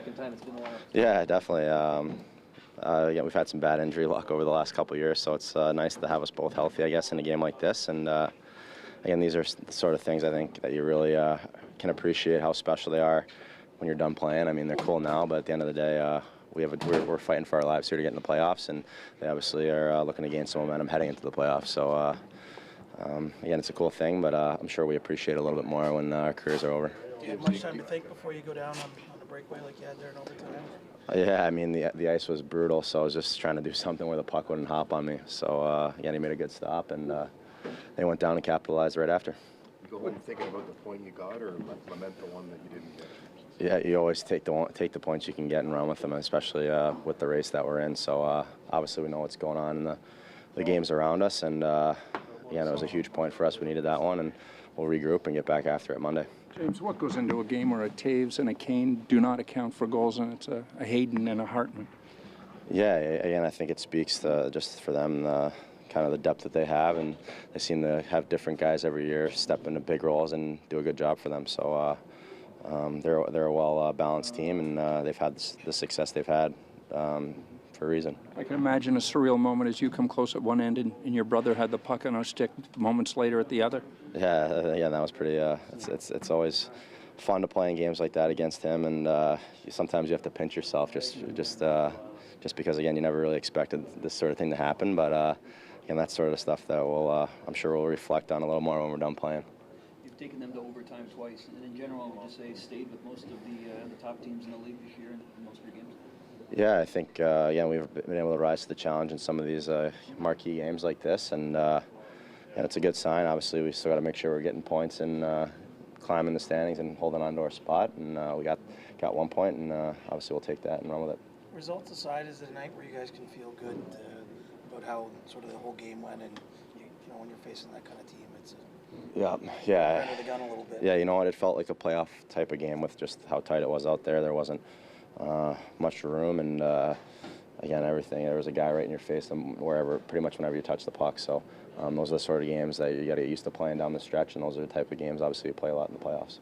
second time it's been a while. Yeah, definitely. Yeah, we've had some bad injury luck over the last couple of years, so it's nice to have us both healthy, I guess, in a game like this. And again, these are the sort of things I think that you really can appreciate how special they are when you're done playing. I mean, they're cool now, but at the end of the day, we're fighting for our lives here to get in the playoffs, and they obviously are looking to gain some momentum heading into the playoffs. So again, it's a cool thing, but I'm sure we appreciate it a little bit more when our careers are over. Do you have much time to think before you go down on the breakaway like you had there in overtime? Yeah, I mean, the ice was brutal, so I was just trying to do something where the puck wouldn't hop on me. So, again, he made a good stop, and they went down and capitalized right after. You go home thinking about the point you got or lament the one that you didn't get? Yeah, you always take the points you can get and run with them, especially with the race that we're in. So, obviously, we know what's going on in the games around us, and, again, it was a huge point for us. We needed that one, and we'll regroup and get back after it Monday. James, what goes into a game where a Taves and a Kane do not account for goals, and it's a Hayden and a Hartman? Yeah, again, I think it speaks to just for them kind of the depth that they have, and they seem to have different guys every year step into big roles and do a good job for them. So they're a well-balanced team, and they've had the success they've had for a reason. I can imagine a surreal moment as you come close at one end and your brother had the puck on a stick moments later at the other. Yeah, that was pretty. It's always fun to play in games like that against him, and sometimes you have to pinch yourself just because again you never really expected this sort of thing to happen. But again, that's sort of stuff that I'm sure we'll reflect on a little more when we're done playing. You've taken them to overtime twice, and in general, would you say stayed with most of the top teams in the league this year in most of your games? Yeah, I think again we've been able to rise to the challenge in some of these marquee games like this, and it's a good sign. Obviously, we still got to make sure we're getting points and climbing the standings and holding on to our spot. And we got 1 point, and obviously we'll take that and run with it. Results aside, is it a night where you guys can feel good about how sort of the whole game went, and you know when you're facing that kind of team, it's yeah. under the gun a little bit. Yeah, you know what? It felt like a playoff type of game with just how tight it was out there. There wasn't much room, and again, everything. There was a guy right in your face, pretty much whenever you touch the puck. So those are the sort of games that you got to get used to playing down the stretch, and those are the type of games, obviously, you play a lot in the playoffs.